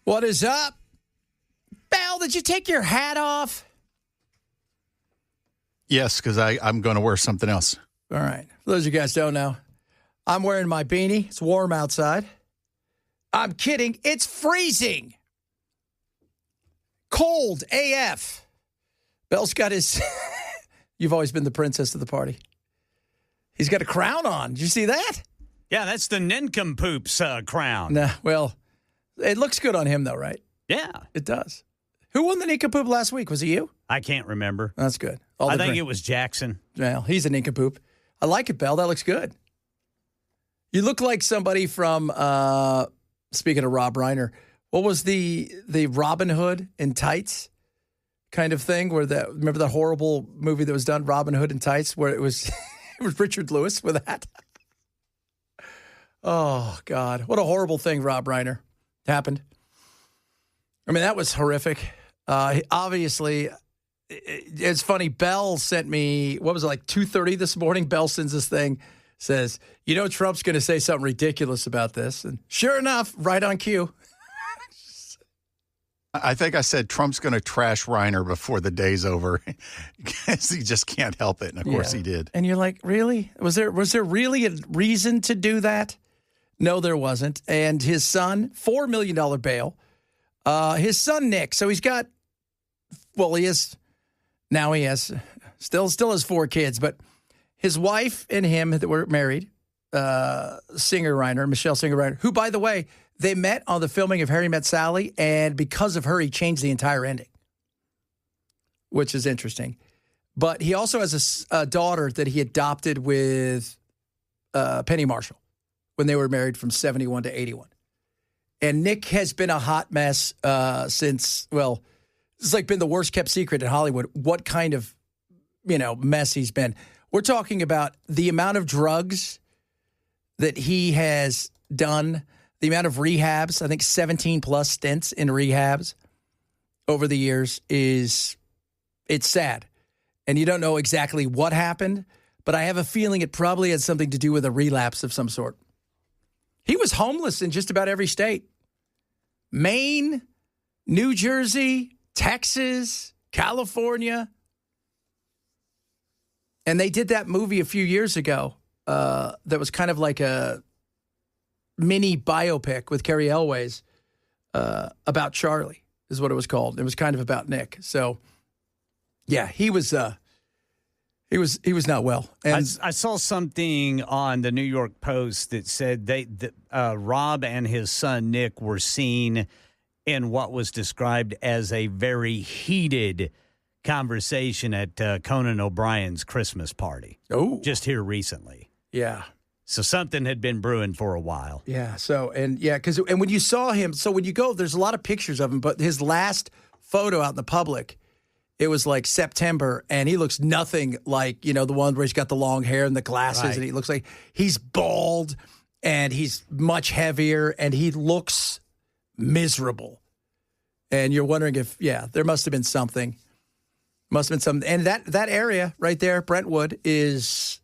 What is up? Belle, did you take your hat off? Yes, because I'm going to wear something else. All right. For those of you guys don't know, I'm wearing my beanie. It's warm outside. I'm kidding. It's freezing. Cold AF. Belle's got his... You've always been the princess of the party. He's got a crown on. Did you see that? Yeah, that's the nincompoop's crown. Nah, well, it looks good on him, though, right? Yeah. It does. Who won the nincompoop last week? Was it you? I can't remember. That's good. I think it was Jackson. Well, he's a nincompoop. I like it, Belle. That looks good. You look like somebody from, speaking of Rob Reiner, what was the Robin Hood in tights kind of thing? Remember that horrible movie that was done, Robin Hood in tights, where it was it was Richard Lewis with that? Oh, God. What a horrible thing, Rob Reiner, happened. I mean, that was horrific. Obviously, it's funny. Belle sent me, what was it, like 2:30 this morning? Belle sends this thing, says, Trump's going to say something ridiculous about this. And sure enough, right on cue. I think I said Trump's going to trash Reiner before the day's over because he just can't help it. And, of course, he did. And you're like, really? Was there really a reason to do that? No, there wasn't. And his son, $4 million bail. His son, Nick, so he's got, well, he has still has 4 kids, but his wife and him that were married, Singer Reiner, Michelle Singer Reiner, who, by the way, they met on the filming of Harry Met Sally, and because of her, he changed the entire ending, which is interesting. But he also has a daughter that he adopted with Penny Marshall when they were married from 71 to 81. And Nick has been a hot mess since, well, it's like been the worst kept secret in Hollywood. What kind of, mess he's been. We're talking about the amount of drugs that he has done, the amount of rehabs, I think 17 plus stints in rehabs over the years it's sad. And you don't know exactly what happened, but I have a feeling it probably had something to do with a relapse of some sort. He was homeless in just about every state. Maine, New Jersey, Texas, California. And they did that movie a few years ago that was kind of like a mini biopic with Carrie Elways about Charlie is what it was called. It was kind of about Nick. So, yeah, he was not well. And I saw something on the New York Post that said Rob and his son Nick were seen in what was described as a very heated conversation at Conan O'Brien's Christmas party. Oh, just here recently. Yeah. So something had been brewing for a while. Yeah. So, and when you saw him, so when you go, there's a lot of pictures of him, but his last photo out in the public, it was like September, and he looks nothing like, the one where he's got the long hair and the glasses, right. And he looks like he's bald, and he's much heavier, and he looks miserable. And you're wondering if, there must have been something. And that area right there, Brentwood, is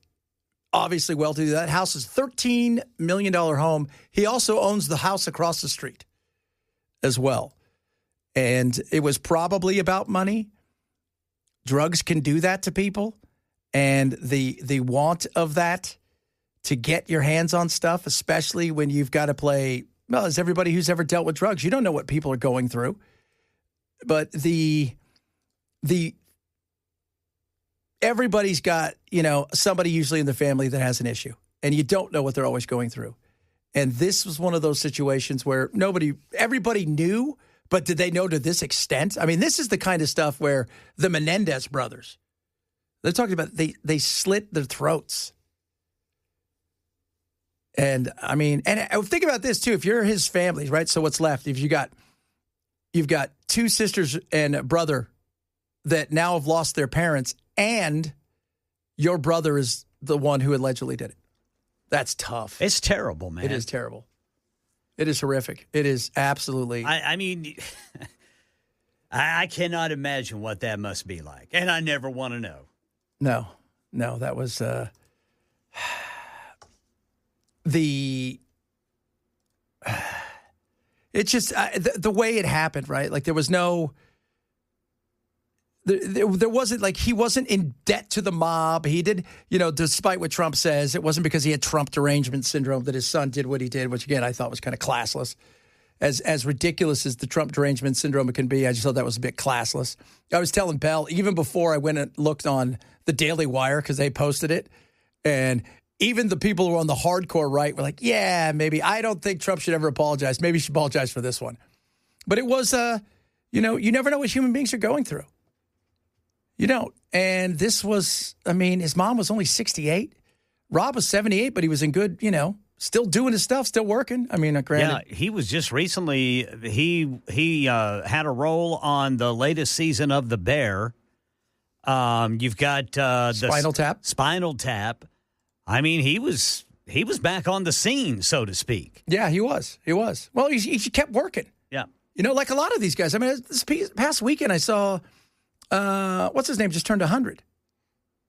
obviously well-to-do. That house is a $13 million home. He also owns the house across the street as well. And it was probably about money. Drugs can do that to people. And the want of that to get your hands on stuff, especially when you've got to play, well, as everybody who's ever dealt with drugs, you don't know what people are going through. But everybody's got, somebody usually in the family that has an issue, and you don't know what they're always going through. And this was one of those situations where everybody knew, but did they know to this extent? I mean, this is the kind of stuff where the Menendez brothers, they're talking about, they slit their throats. And I mean, and think about this too. If you're his family, right? So what's left? If you've got 2 sisters and a brother that now have lost their parents, and your brother is the one who allegedly did it. That's tough. It's terrible, man. It is terrible. It is horrific. It is absolutely. I mean, I cannot imagine what that must be like, and I never want to know. No, that was It's just the way it happened, right? Like there was no. There wasn't like he wasn't in debt to the mob. He did, despite what Trump says, it wasn't because he had Trump derangement syndrome that his son did what he did, which again I thought was kind of classless. As ridiculous as the Trump derangement syndrome can be, I just thought that was a bit classless. I was telling Bell even before I went and looked on the Daily Wire because they posted it, and even the people who were on the hardcore right were like, "Yeah, maybe I don't think Trump should ever apologize. Maybe he should apologize for this one." But it was, you never know what human beings are going through. You don't. And this was, his mom was only 68. Rob was 78, but he was in good, still doing his stuff, still working. Granted. Yeah, he was just recently, he had a role on the latest season of The Bear. You've got Spinal Tap. Spinal Tap. He was back on the scene, so to speak. Yeah, he was. Well, he kept working. Yeah. Like a lot of these guys. This past weekend I saw... what's his name? Just turned 100.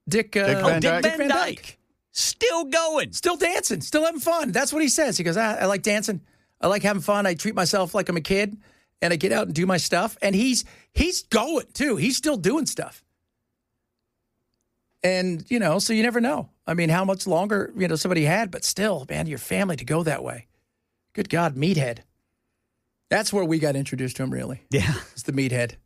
Dick Van Dyke. Still going. Still dancing. Still having fun. That's what he says. He goes, I like dancing. I like having fun. I treat myself like I'm a kid. And I get out and do my stuff. And he's going, too. He's still doing stuff. And, so you never know. How much longer, somebody had. But still, man, your family to go that way. Good God, Meathead. That's where we got introduced to him, really. Yeah. It's the Meathead.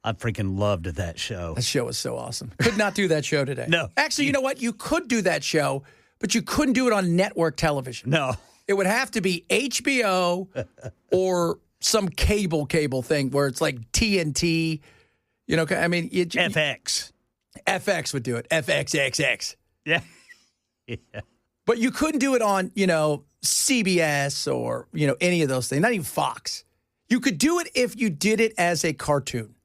I freaking loved that show. That show was so awesome. Could not do that show today. No. Actually, you know what? You could do that show, but you couldn't do it on network television. No. It would have to be HBO or some cable thing where it's like TNT. FX. FX would do it. FXXX. Yeah. But you couldn't do it on, CBS or, any of those things. Not even Fox. You could do it if you did it as a cartoon.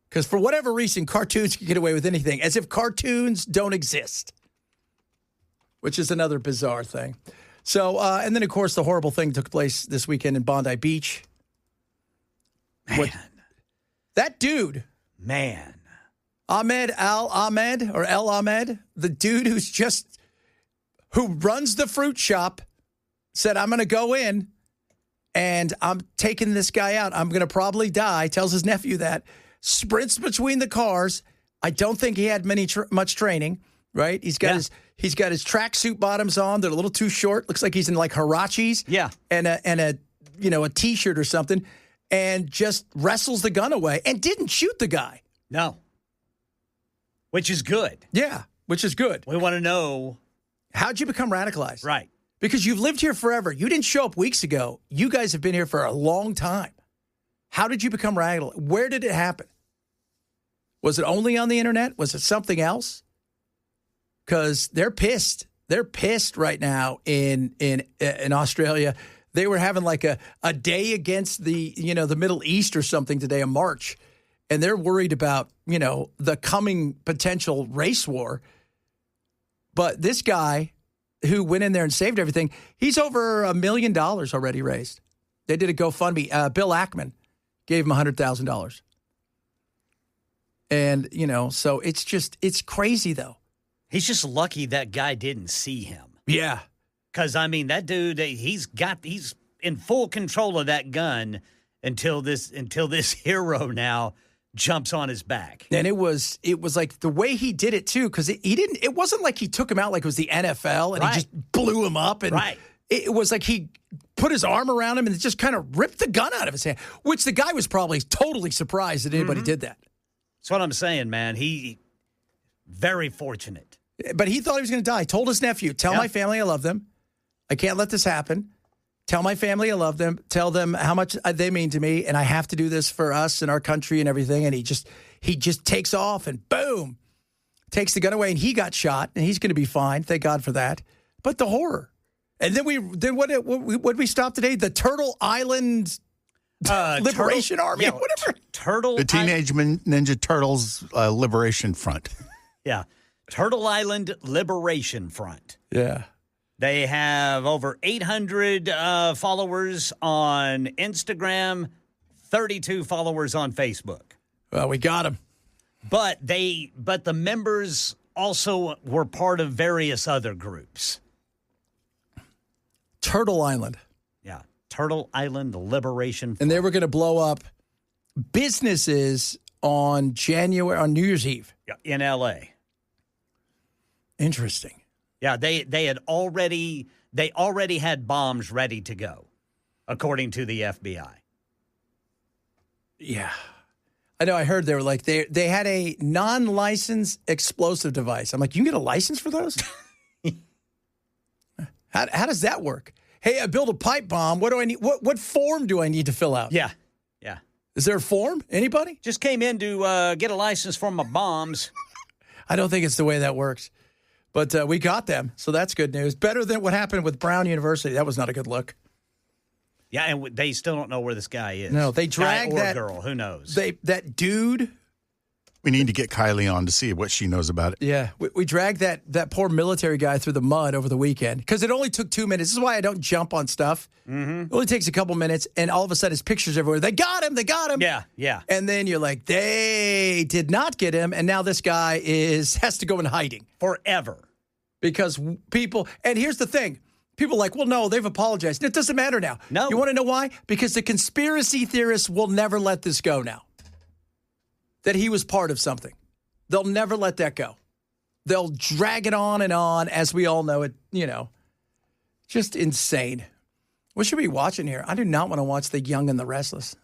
Because for whatever reason, cartoons can get away with anything, as if cartoons don't exist, which is another bizarre thing. So, and then, of course, the horrible thing took place this weekend in Bondi Beach. Man. That dude. Man. El Ahmed, the dude who runs the fruit shop, said, I'm going to go in and I'm taking this guy out. I'm going to probably die. Tells his nephew that. Sprints between the cars. I don't think he had much training, right? He's got his tracksuit bottoms on. They're a little too short. Looks like he's in like Huaraches. Yeah. And a T-shirt or something, and just wrestles the gun away and didn't shoot the guy. No. Which is good. Yeah, which is good. We want to know. How'd you become radicalized? Right. Because you've lived here forever. You didn't show up weeks ago. You guys have been here for a long time. How did you become radical? Where did it happen? Was it only on the internet? Was it something else? Because they're pissed. They're pissed right now in Australia. They were having like a day against the Middle East or something today, a march. And they're worried about, the coming potential race war. But this guy who went in there and saved everything, he's over $1 million already raised. They did a GoFundMe. Bill Ackman gave him $100,000. And, so it's crazy, though. He's just lucky that guy didn't see him. Yeah. Because, that dude, he's in full control of that gun until this hero now jumps on his back. And it was like the way he did it, too, because it wasn't like he took him out like it was the NFL and he just blew him up. And it was like he put his arm around him and just kind of ripped the gun out of his hand, which the guy was probably totally surprised that anybody did that. That's what I'm saying, man. He very fortunate. But he thought he was going to die. Told his nephew, tell my family I love them. I can't let this happen. Tell my family I love them. Tell them how much they mean to me, and I have to do this for us and our country and everything. And he just takes off and boom, takes the gun away, and he got shot, and he's going to be fine. Thank God for that. But the horror. And then what we stop today? The Turtle Island Liberation Army, whatever. The Teenage Ninja Turtles Liberation Front. Yeah. Turtle Island Liberation Front. Yeah. They have over 800 followers on Instagram, 32 followers on Facebook. Well, we got them. But the members also were part of various other groups. Turtle Island. Yeah. Turtle Island Liberation Front. And they were going to blow up businesses on New Year's Eve. In L.A. Interesting. Yeah, they already had bombs ready to go, according to the FBI. Yeah. I know. I heard they were like, they had a non-licensed explosive device. I'm like, you can get a license for those? How does that work? Hey, I built a pipe bomb. What do I need? What form do I need to fill out? Yeah. Is there a form? Anybody? Just came in to get a license for my bombs. I don't think it's the way that works. But we got them, so that's good news. Better than what happened with Brown University. That was not a good look. Yeah, and they still don't know where this guy is. No, they dragged guy or that girl. Who knows? That dude. We need to get Kylie on to see what she knows about it. Yeah, we dragged that poor military guy through the mud over the weekend because it only took 2 minutes. This is why I don't jump on stuff. Mm-hmm. It only takes a couple minutes, and all of a sudden, it's pictures everywhere. They got him. They got him. Yeah. And then you're like, they did not get him, and now this guy has to go in hiding forever because people. And here's the thing. People are like, well, no, they've apologized. It doesn't matter now. No. You want to know why? Because the conspiracy theorists will never let this go now. That he was part of something. They'll never let that go. They'll drag it on, as we all know it, just insane. What should we be watching here? I do not want to watch The Young and the Restless.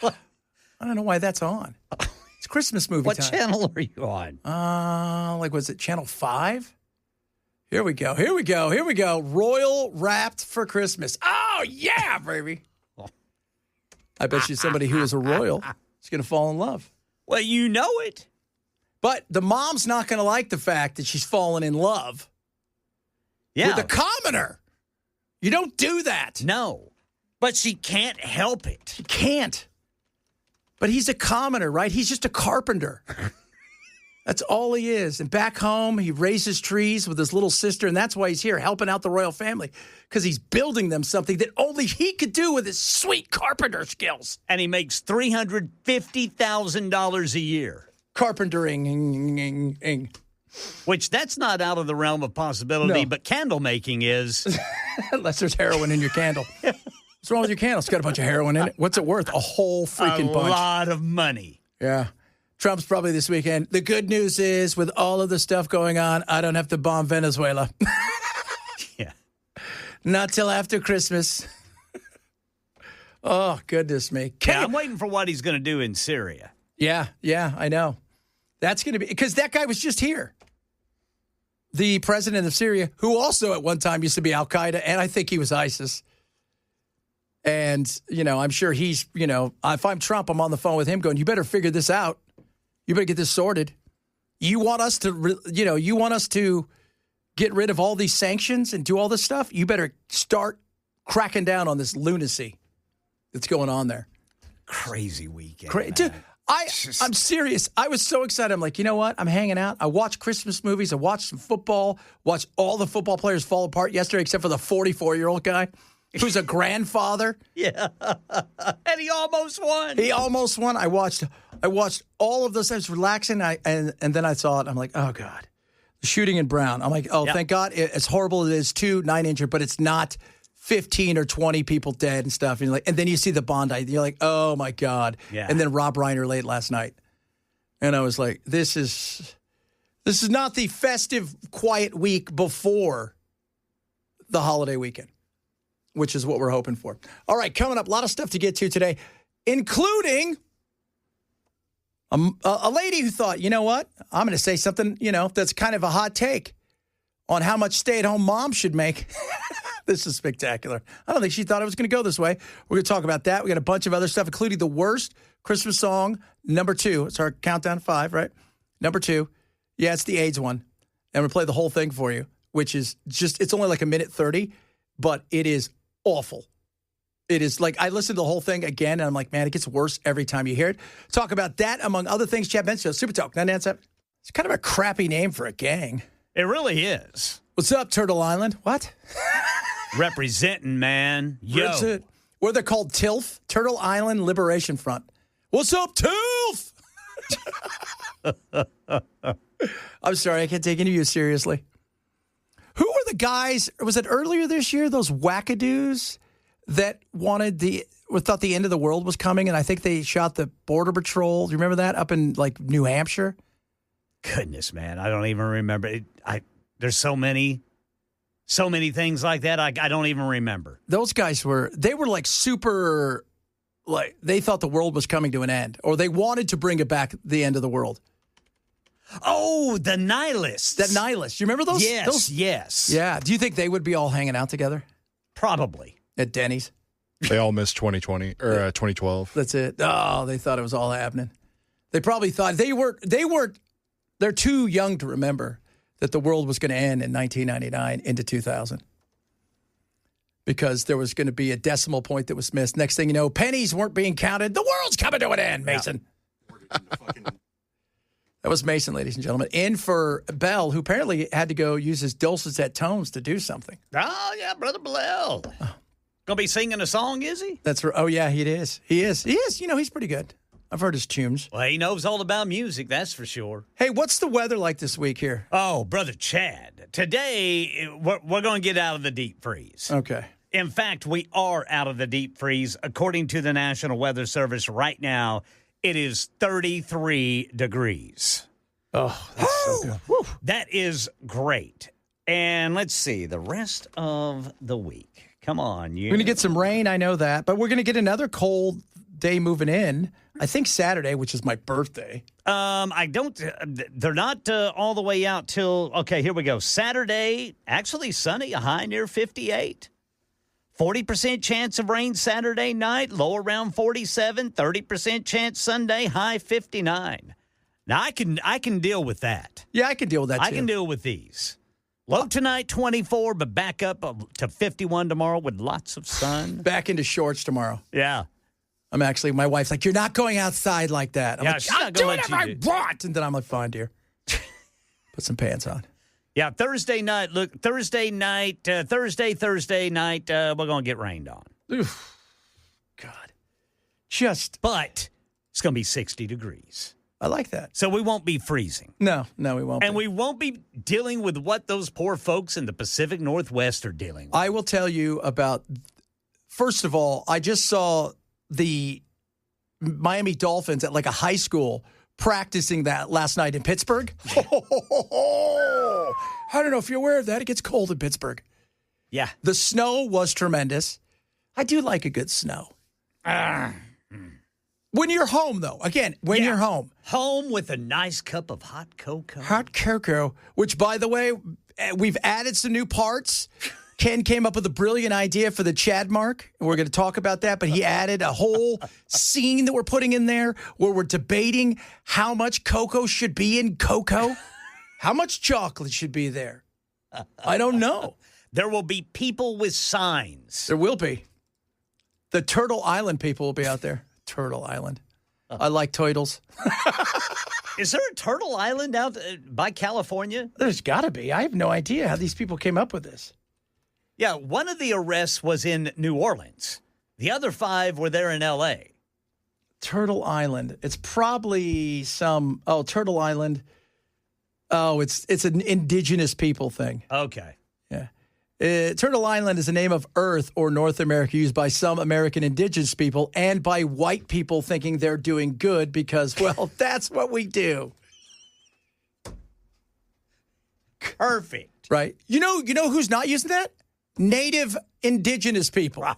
I don't know why that's on. It's Christmas movie What time. channel are you on? Was it Channel 5? Here we go. Royal Wrapped for Christmas. Oh, yeah, baby. I bet you somebody who is a royal is going to fall in love. Well, you know it. But the mom's not going to like the fact that she's fallen in love with a commoner. You don't do that. No. But she can't help it. She can't. But he's a commoner, right? He's just a carpenter. That's all he is. And back home, he raises trees with his little sister, and that's why he's here, helping out the royal family, because he's building them something that only he could do with his sweet carpenter skills. And he makes $350,000 a year. Carpentering. Which that's not out of the realm of possibility, but candle making is. Unless there's heroin in your candle. What's wrong with your candle? It's got a bunch of heroin in it. What's it worth? A whole freaking bunch. A lot of money. Yeah. Trump's probably this weekend. The good news is, with all of the stuff going on, I don't have to bomb Venezuela. Yeah. Not till after Christmas. Oh, goodness me. I'm waiting for what he's going to do in Syria. Yeah, I know. That's going to be, because that guy was just here. The president of Syria, who also at one time used to be Al-Qaeda, and I think he was ISIS. And, I'm sure he's, if I'm Trump, I'm on the phone with him going, you better figure this out. You better get this sorted. You want us to, get rid of all these sanctions and do all this stuff? You better start cracking down on this lunacy that's going on there. Crazy weekend. Dude, I'm serious. I was so excited. I'm like, you know what? I'm hanging out. I watch Christmas movies. I watch some football. Watch all the football players fall apart yesterday, except for the 44-year-old guy who's a grandfather. Yeah. And he almost won. I watched all of those. I was relaxing. And then I saw it. I'm like, oh, God. The shooting in Brown. I'm like, Thank God. As horrible as it is, 9 injured, but it's not 15 or 20 people dead and stuff. And, and then you see the Bondi. You're like, oh, my God. Yeah. And then Rob Reiner late last night. And I was like, this is not the festive, quiet week before the holiday weekend, which is what we're hoping for. All right, coming up, a lot of stuff to get to today, including a lady who thought, you know what? I'm going to say something, that's kind of a hot take on how much stay-at-home moms should make. This is spectacular. I don't think she thought it was going to go this way. We're going to talk about that. We got a bunch of other stuff, including the worst Christmas song, number 2. It's our countdown 5, right? Number 2. Yeah, it's the AIDS one. And we'll play the whole thing for you, which is it's only like a minute 30, but it is awful. It is like, I listened to the whole thing again, and I'm like, man, it gets worse every time you hear it. Talk about that, among other things. Chad Benson, Super Talk 99.7. It's kind of a crappy name for a gang. It really is. What's up, Turtle Island? What? Representing, man. Yo. What are they called? TILF? Turtle Island Liberation Front. What's up, TILF? I'm sorry, I can't take any of you seriously. Who were the guys, was it earlier this year, those wackadoos that thought the end of the world was coming, and I think they shot the Border Patrol. Do you remember that up in, like, New Hampshire? Goodness, man, I don't even remember. There's so many things like that, I don't even remember. Those guys were like super, like, they thought the world was coming to an end, or they wanted to bring it back, the end of the world. Oh, the nihilists. That nihilist. You remember those? Yes. Yeah. Do you think they would be all hanging out together? Probably. At Denny's? They all missed 2020 or 2012. That's it. Oh, they thought it was all happening. They probably thought they're too young to remember that the world was going to end in 1999 into 2000. Because there was going to be a decimal point that was missed. Next thing you know, pennies weren't being counted. The world's coming to an end, Mason. Yeah. That was Mason, ladies and gentlemen. In for Bell, who apparently had to go use his dulcet tones to do something. Oh, yeah, Brother Bell. Going to be singing a song, is he? That's right. Oh, yeah, he is. He is. You know, he's pretty good. I've heard his tunes. Well, he knows all about music, that's for sure. Hey, what's the weather like this week here? Oh, Brother Chad, today we're going to get out of the deep freeze. Okay. In fact, we are out of the deep freeze. According to the National Weather Service right now, it is 33 degrees. Oh, that's so good. Woo. That is great. And let's see, the rest of the week. Come on. We're going to get some rain, I know that. But we're going to get another cold day moving in. I think Saturday, which is my birthday. They're not all the way out till, okay, here we go. Saturday, actually sunny, a high near 58. 40% chance of rain Saturday night, low around 47. 30% chance Sunday, high 59. Now, I can deal with that. Yeah, I can deal with that, too. I can deal with these. Low tonight, 24, but back up to 51 tomorrow with lots of sun. Back into shorts tomorrow. Yeah. My wife's like, you're not going outside like that. I'm like, I'll do whatever I want. And then I'm like, fine, dear. Put some pants on. Yeah, Thursday night, we're going to get rained on. Oof. God. But it's going to be 60 degrees. I like that. So we won't be freezing. No, we won't. And we won't be dealing with what those poor folks in the Pacific Northwest are dealing with. I will tell you about, first of all, I just saw the Miami Dolphins at like a high school practicing that last night in Pittsburgh. I don't know if you're aware of that. It gets cold in Pittsburgh. Yeah. The snow was tremendous. I do like a good snow. When you're home, though. Again, you're home. Home with a nice cup of hot cocoa. Hot cocoa, which, by the way, we've added some new parts. Ken came up with a brilliant idea for the Chad mark. We're going to talk about that, but he added a whole scene that we're putting in there where we're debating how much cocoa should be in cocoa, how much chocolate should be there. I don't know. There will be people with signs. There will be. The Turtle Island people will be out there. Turtle Island. I like turtles. Is there a Turtle Island out by California? There's got to be. I have no idea how these people came up with this. Yeah, one of the arrests was in New Orleans. The other 5 were there in L.A. Turtle Island. It's probably Turtle Island. Oh, it's an indigenous people thing. Okay. Yeah. Turtle Island is the name of Earth or North America used by some American indigenous people and by white people thinking they're doing good because, well, that's what we do. Perfect. Right. You know who's not using that? Native indigenous people. Right.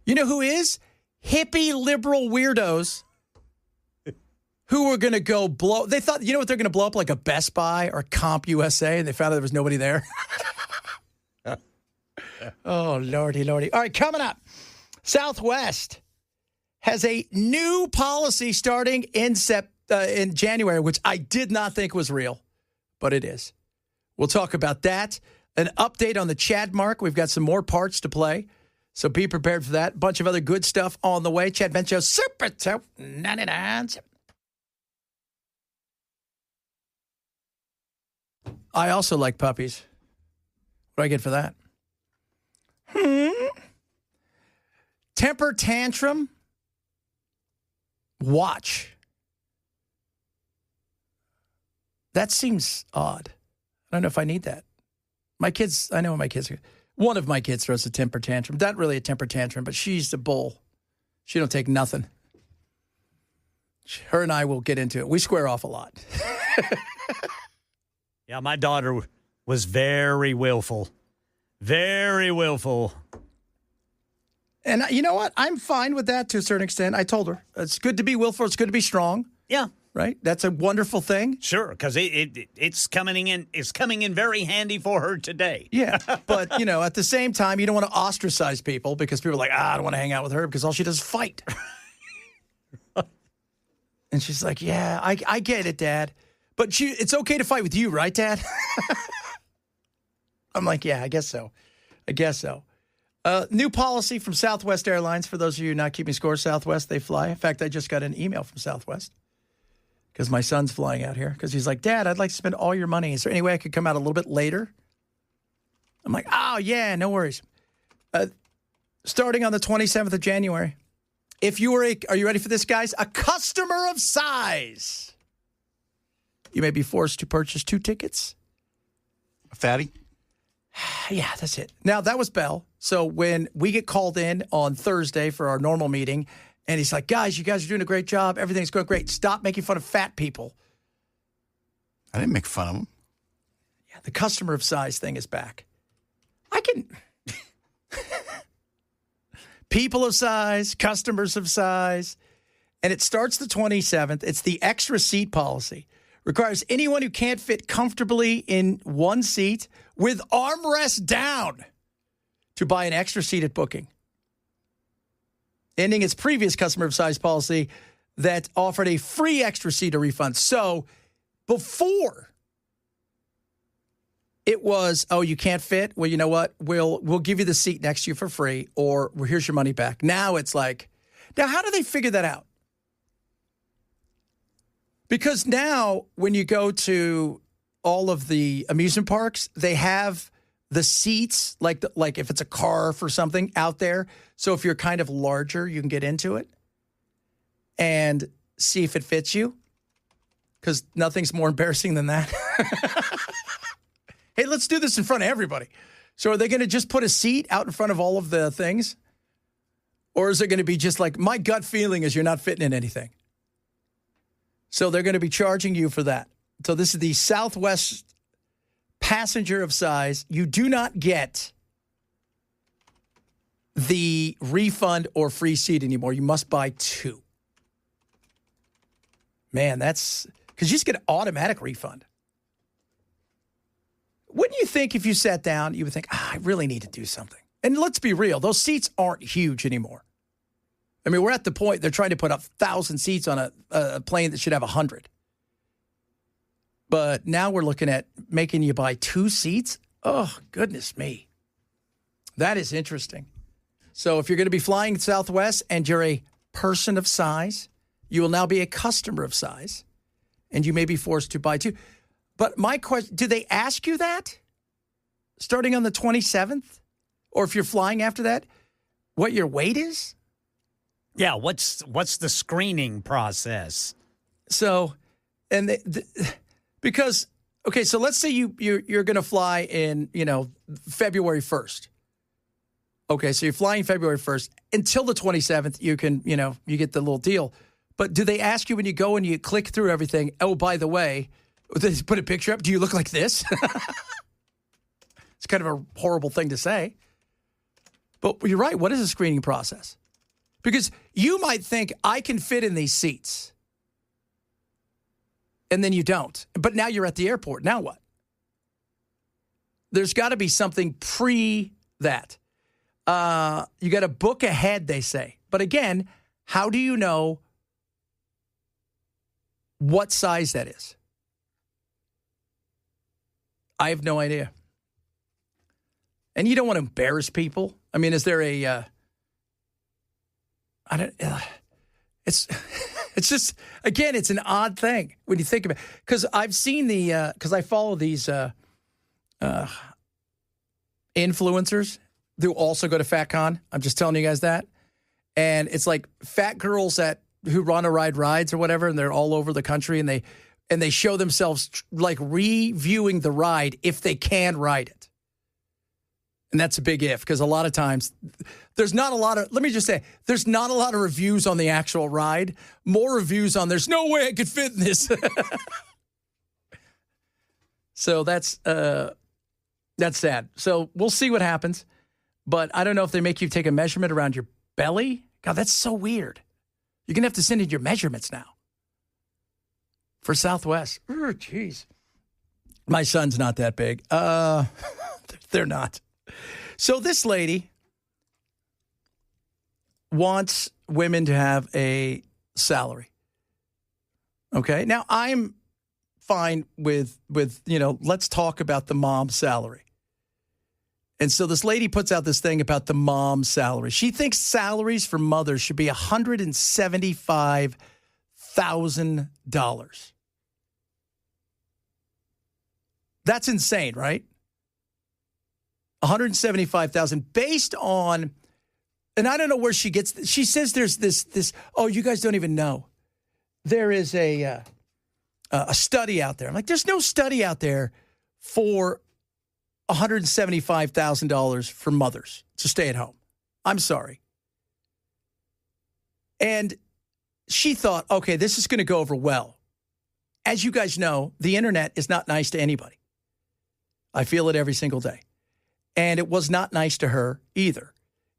You know who is? Hippie liberal weirdos who were going to go blow. They thought, you know what, they're going to blow up like a Best Buy or Comp USA, and they found out there was nobody there. Oh, lordy. All right, coming up. Southwest has a new policy starting in January, which I did not think was real, but it is. We'll talk about that. An update on the Chad mark. We've got some more parts to play, so be prepared for that. A bunch of other good stuff on the way. Chad Benson Show, Super Top 99. I also like puppies. What do I get for that? Temper tantrum. Watch. That seems odd. I don't know if I need that. My kids, I know my kids are. One of my kids throws a temper tantrum. Not really a temper tantrum, but she's a bull. She don't take nothing. Her and I will get into it. We square off a lot. Yeah, my daughter was very willful. Very willful. And you know what? I'm fine with that to a certain extent. I told her it's good to be willful. It's good to be strong. Yeah. Right? That's a wonderful thing. Sure, because it's coming in very handy for her today. Yeah. But, at the same time, you don't want to ostracize people because people are like, I don't want to hang out with her because all she does is fight. And she's like, yeah, I get it, Dad. But it's okay to fight with you, right, Dad? I'm like, yeah, I guess so. New policy from Southwest Airlines. For those of you not keeping score, Southwest, they fly. In fact, I just got an email from Southwest because my son's flying out here because he's like, Dad, I'd like to spend all your money. Is there any way I could come out a little bit later? I'm like, oh, yeah, no worries. Starting on the 27th of January, if you are you ready for this, guys? A customer of size, you may be forced to purchase 2 tickets. A fatty? Yeah, that's it. Now, that was Bell. So when we get called in on Thursday for our normal meeting, and he's like, guys, you guys are doing a great job. Everything's going great. Stop making fun of fat people. I didn't make fun of them. Yeah, the customer of size thing is back. I can... People of size, customers of size. And it starts the 27th. It's the extra seat policy. Requires anyone who can't fit comfortably in one seat with armrest down to buy an extra seat at booking. Ending its previous customer of size policy that offered a free extra seat or refund. So before it was, oh, you can't fit? Well, you know what? We'll give you the seat next to you for free, or well, here's your money back. Now it's like, now how do they figure that out? Because now when you go to all of the amusement parks, they have the seats, like if it's a car for something out there. So if you're kind of larger, you can get into it and see if it fits you. Because nothing's more embarrassing than that. Hey, let's do this in front of everybody. So are they going to just put a seat out in front of all of the things? Or is it going to be just like, my gut feeling is you're not fitting in anything? So they're going to be charging you for that. So this is the Southwest passenger of size. You do not get the refund or free seat anymore. You must buy 2. Man, that's because you just get an automatic refund. Wouldn't you think if you sat down, you would think, I really need to do something? And let's be real, those seats aren't huge anymore. I mean, we're at the point they're trying to put up 1,000 seats on a plane that should have 100. But now we're looking at making you buy 2 seats. Oh, goodness me. That is interesting. So if you're going to be flying Southwest and you're a person of size, you will now be a customer of size, and you may be forced to buy 2. But my question, do they ask you that starting on the 27th? Or if you're flying after that, what your weight is? Yeah, what's the screening process? So, and because, okay, so let's say you're going to fly in, February 1st. Okay, so you're flying February 1st. Until the 27th, you can, you get the little deal. But do they ask you when you go and you click through everything, oh, by the way, they put a picture up, do you look like this? It's kind of a horrible thing to say. But you're right, what is the screening process? Because you might think, I can fit in these seats. And then you don't. But now you're at the airport. Now what? There's got to be something pre that. You got to book ahead, they say. But again, how do you know what size that is? I have no idea. And you don't want to embarrass people. I mean, is there a... it's just, again, it's an odd thing when you think about it. Because I've seen because I follow these influencers who also go to FatCon. I'm just telling you guys that. And it's like fat girls who run or ride rides or whatever, and they're all over the country, and they show themselves like reviewing the ride if they can ride it. And that's a big if, because a lot of times there's not a lot of, let me just say, there's not a lot of reviews on the actual ride. More reviews on there's no way I could fit in this. So that's sad. So we'll see what happens. But I don't know if they make you take a measurement around your belly. God, that's so weird. You're going to have to send in your measurements now for Southwest. Oh, jeez. My son's not that big. They're not. So this lady wants women to have a salary. Okay. Now I'm fine with let's talk about the mom's salary. And so this lady puts out this thing about the mom's salary. She thinks salaries for mothers should be $175,000. That's insane, right? $175,000 based on, and I don't know where she gets. She says there's this. Oh, you guys don't even know. There is a study out there. I'm like, there's no study out there for $175,000 for mothers to stay at home. I'm sorry. And she thought, okay, this is going to go over well. As you guys know, the internet is not nice to anybody. I feel it every single day. And it was not nice to her either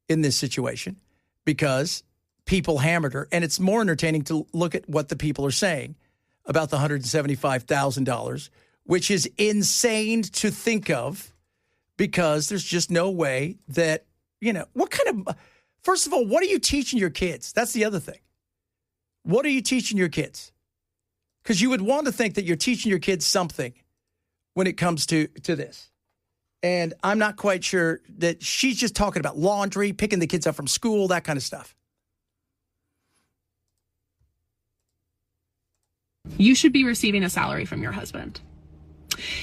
in this situation because people hammered her. And it's more entertaining to look at what the people are saying about the $175,000, which is insane to think of because there's just no way that, what kind of, first of all, what are you teaching your kids? That's the other thing. What are you teaching your kids? Because you would want to think that you're teaching your kids something when it comes to this. And I'm not quite sure that she's just talking about laundry, picking the kids up from school, that kind of stuff. You should be receiving a salary from your husband.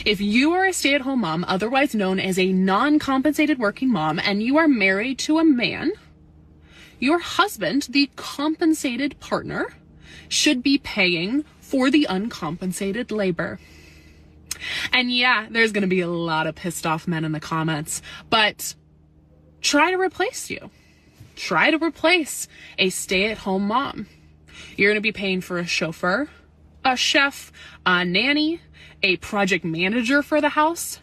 If you are a stay-at-home mom, otherwise known as a non-compensated working mom, and you are married to a man, your husband, the compensated partner, should be paying for the uncompensated labor. And yeah, there's going to be a lot of pissed off men in the comments, but try to replace you. Try to replace a stay-at-home mom. You're going to be paying for a chauffeur, a chef, a nanny, a project manager for the house.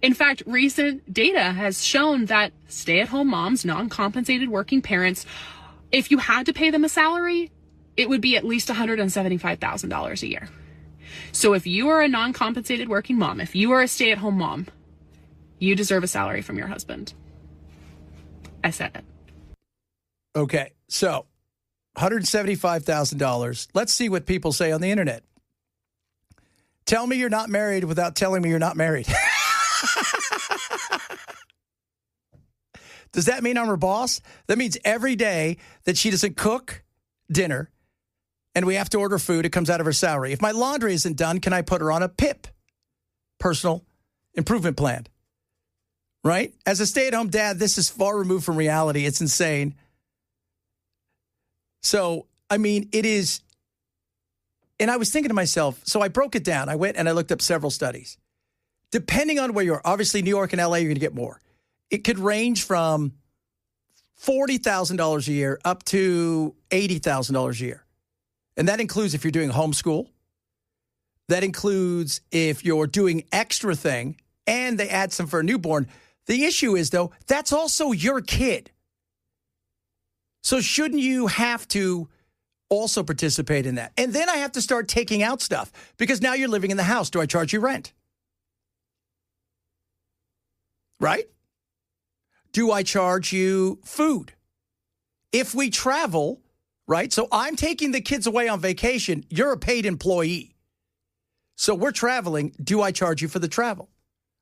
In fact, recent data has shown that stay-at-home moms, non-compensated working parents, if you had to pay them a salary, it would be at least $175,000 a year. So if you are a non-compensated working mom, if you are a stay-at-home mom, you deserve a salary from your husband. I said it. Okay, so $175,000. Let's see what people say on the internet. Tell me you're not married without telling me you're not married. Does that mean I'm her boss? That means every day that she doesn't cook dinner and we have to order food, it comes out of her salary. If my laundry isn't done, can I put her on a PIP, personal improvement plan? Right? As a stay-at-home dad, this is far removed from reality. It's insane. So, I mean, it is. And I was thinking to myself, so I broke it down. I went and I looked up several studies. Depending on where you are, obviously New York and LA, you're going to get more. It could range from $40,000 a year up to $80,000 a year. And that includes if you're doing homeschool. That includes if you're doing extra thing, and they add some for a newborn. The issue is, though, that's also your kid. So shouldn't you have to also participate in that? And then I have to start taking out stuff because now you're living in the house. Do I charge you rent? Right? Do I charge you food? If we travel, right? So I'm taking the kids away on vacation. You're a paid employee. So we're traveling. Do I charge you for the travel?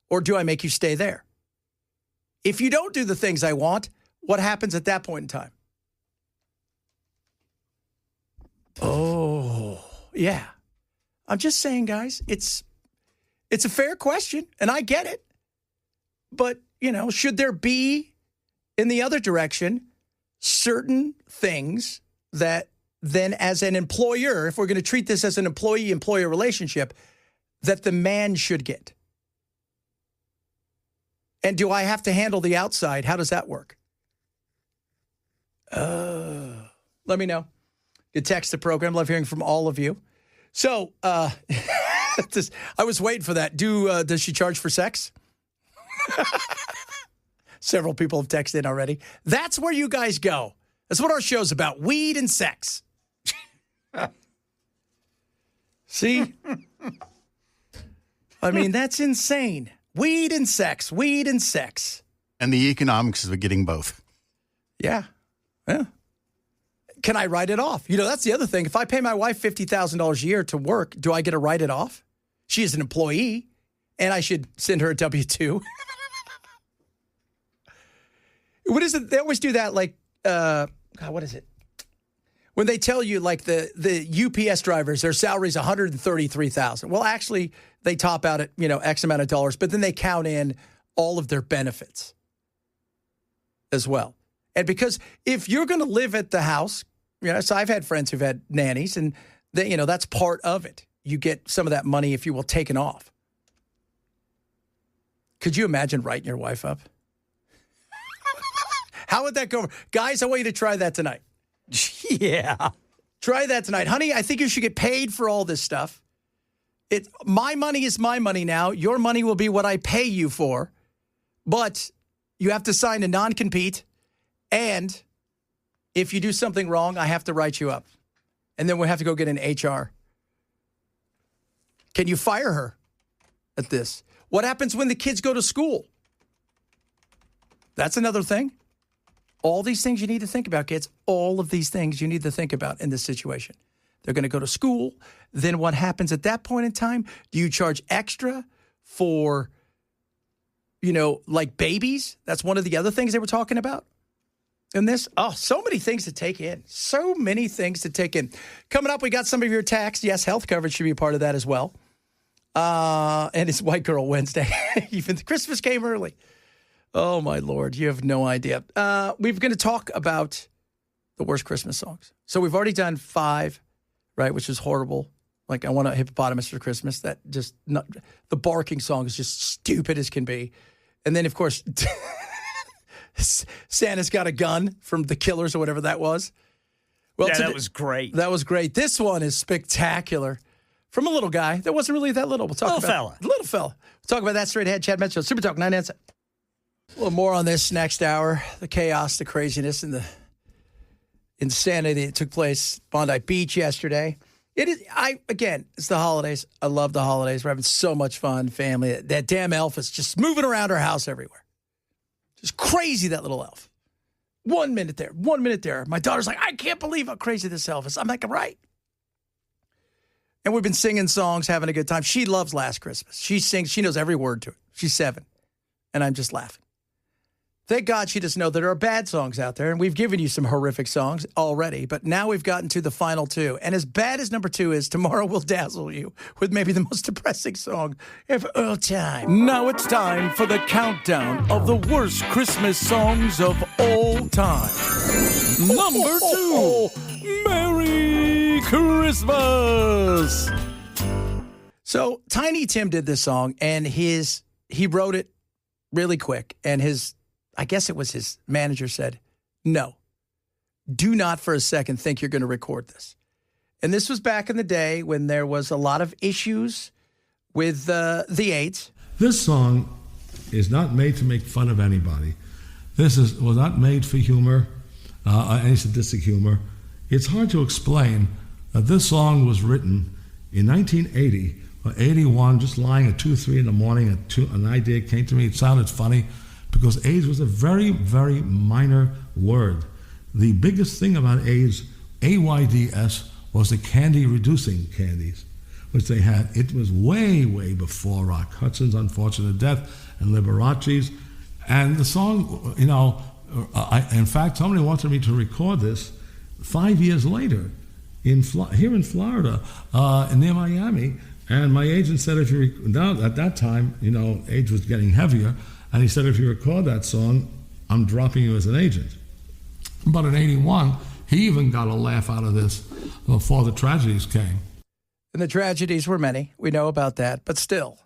Or do I make you stay there? If you don't do the things I want, what happens at that point in time? Oh, yeah. I'm just saying, guys, it's a fair question, and I get it. But, should there be, in the other direction, certain things that then as an employer, if we're going to treat this as an employee-employer relationship, that the man should get? And do I have to handle the outside? How does that work? Let me know. You text the program. Love hearing from all of you. So, I was waiting for that. Does she charge for sex? Several people have texted in already. That's where you guys go. That's what our show's about. Weed and sex. See? I mean, that's insane. Weed and sex. Weed and sex. And the economics of getting both. Yeah. Yeah. Can I write it off? That's the other thing. If I pay my wife $50,000 a year to work, do I get to write it off? She is an employee, and I should send her a W-2. What is it? They always do that, like, God, what is it? When they tell you, like, the UPS drivers, their salary's $133,000. Well, actually, they top out at, X amount of dollars, but then they count in all of their benefits as well. And because if you're going to live at the house, so I've had friends who've had nannies, and they, that's part of it. You get some of that money, if you will, taken off. Could you imagine writing your wife up? How would that go? Guys, I want you to try that tonight. Yeah. Try that tonight. Honey, I think you should get paid for all this stuff. My money is my money now. Your money will be what I pay you for. But you have to sign a non-compete. And if you do something wrong, I have to write you up. And then we'll have to go get an HR. Can you fire her at this? What happens when the kids go to school? That's another thing. All these things you need to think about, kids. All of these things you need to think about in this situation. They're going to go to school. Then what happens at that point in time? Do you charge extra for, like babies? That's one of the other things they were talking about in this. Oh, so many things to take in. So many things to take in. Coming up, we got some of your texts. Yes, health coverage should be a part of that as well. And it's White Girl Wednesday. Even Christmas came early. Oh, my Lord. You have no idea. We're going to talk about the worst Christmas songs. So we've already done 5, right, which is horrible. Like, I Want a Hippopotamus for Christmas. The barking song is just stupid as can be. And then, of course, Santa's Got a Gun from The Killers or whatever that was. Well, that was great. That was great. This one is spectacular. From a little guy that wasn't really that little. We'll talk about little fella. We'll talk about that straight ahead. Chad Benson, Super Talk 99. A little more on this next hour. The chaos, the craziness, and the insanity that took place at Bondi Beach yesterday. It's the holidays. I love the holidays. We're having so much fun, family. That damn elf is just moving around our house everywhere. Just crazy, that little elf. 1 minute there, 1 minute there. My daughter's like, I can't believe how crazy this elf is. I'm like, right. And we've been singing songs, having a good time. She loves Last Christmas. She sings. She knows every word to it. She's 7. And I'm just laughing. Thank God she doesn't know that there are bad songs out there. And we've given you some horrific songs already. But now we've gotten to the final 2. And as bad as number 2 is, tomorrow we'll dazzle you with maybe the most depressing song of all time. Now it's time for the countdown of the worst Christmas songs of all time. Number 2, Merry Christmas. So Tiny Tim did this song, and he wrote it really quick. And I guess it was his manager said, no, do not for a second think you're going to record this. And this was back in the day when there was a lot of issues with the AIDS. This song is not made to make fun of anybody. Was not made for humor, any sadistic humor. It's hard to explain that this song was written in 1980 or 81, just lying at 2, 3 in the morning. An idea came to me. It sounded funny because AIDS was a very, very minor word. The biggest thing about AIDS, AIDS, was the candy-reducing candies, which they had. It was way, way before Rock Hudson's unfortunate death and Liberace's. And the song, in fact, somebody wanted me to record this 5 years later here in Florida, near Miami. And my agent said, at that time, age was getting heavier. And he said, if you record that song, I'm dropping you as an agent. But in 81, he even got a laugh out of this before the tragedies came. And the tragedies were many. We know about that, but still.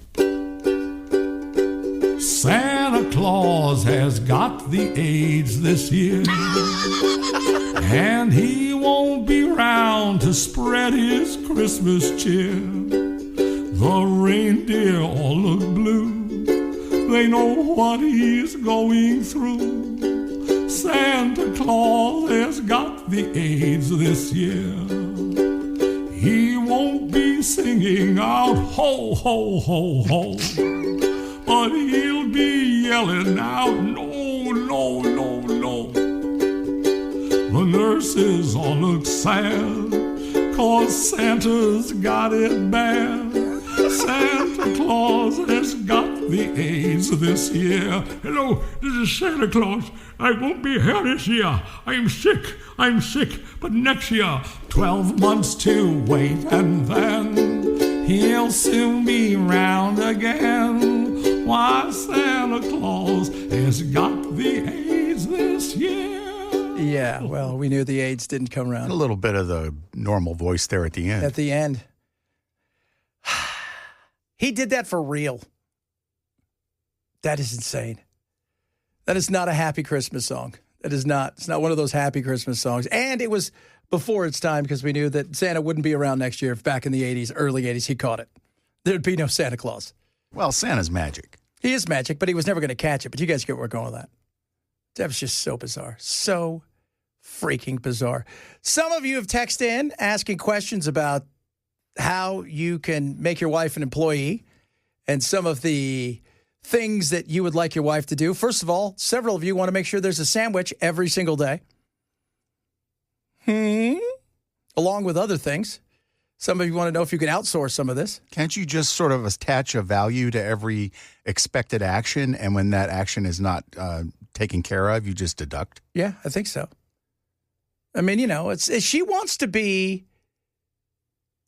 Santa Santa Claus has got the AIDS this year, and he won't be round to spread his Christmas cheer. The reindeer all look blue, they know what he's going through. Santa Claus has got the AIDS this year. He won't be singing out ho, ho, ho, ho, but he'll be yelling out no, no, no, no. The nurses all look sad, 'cause Santa's got it bad. Santa Claus has got the AIDS this year. Hello, this is Santa Claus. I won't be here this year. I'm sick, but next year, 12 months to wait, and then he'll soon be round again. Why, Santa Claus has got the AIDS this year. Yeah, well, we knew the AIDS didn't come around. A little bit of the normal voice there at the end. At the end. He did that for real. That is insane. That is not a happy Christmas song. That is not. It's not one of those happy Christmas songs. And it was before its time because we knew that Santa wouldn't be around next year. If back in the 80s, early 80s, he caught it. There'd be no Santa Claus. Well, Santa's magic. He is magic, but he was never going to catch it. But you guys get where we're going with that. That was just so bizarre. So freaking bizarre. Some of you have texted in asking questions about how you can make your wife an employee and some of the things that you would like your wife to do. First of all, several of you want to make sure there's a sandwich every single day. Along with other things. Some of you want to know if you can outsource some of this. Can't you just sort of attach a value to every expected action, and when that action is not taken care of, you just deduct? Yeah, I think so. I mean, you know, if she wants to be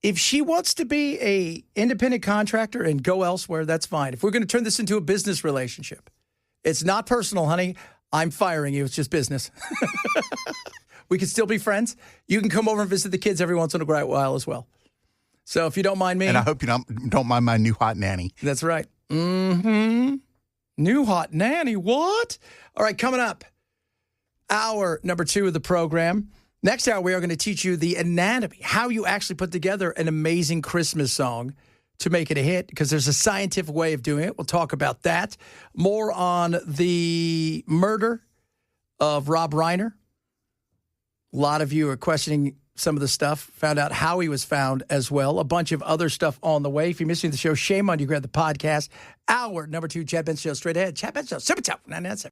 a independent contractor and go elsewhere, that's fine. If we're going to turn this into a business relationship, it's not personal, honey. I'm firing you. It's just business. We can still be friends. You can come over and visit the kids every once in a great while as well. So if you don't mind me. And I hope you don't mind my new hot nanny. That's right. New hot nanny. What? All right, coming up. Hour number 2 of the program. Next hour, we are going to teach you the anatomy, how you actually put together an amazing Christmas song to make it a hit, because there's a scientific way of doing it. We'll talk about that. More on the murder of Rob Reiner. A lot of you are questioning some of the stuff, found out how he was found as well. A bunch of other stuff on the way. If you're missing the show, shame on you. Grab the podcast. Hour number 2, Chad Benson Show, straight ahead. Chad Benson Show, Super Top 997.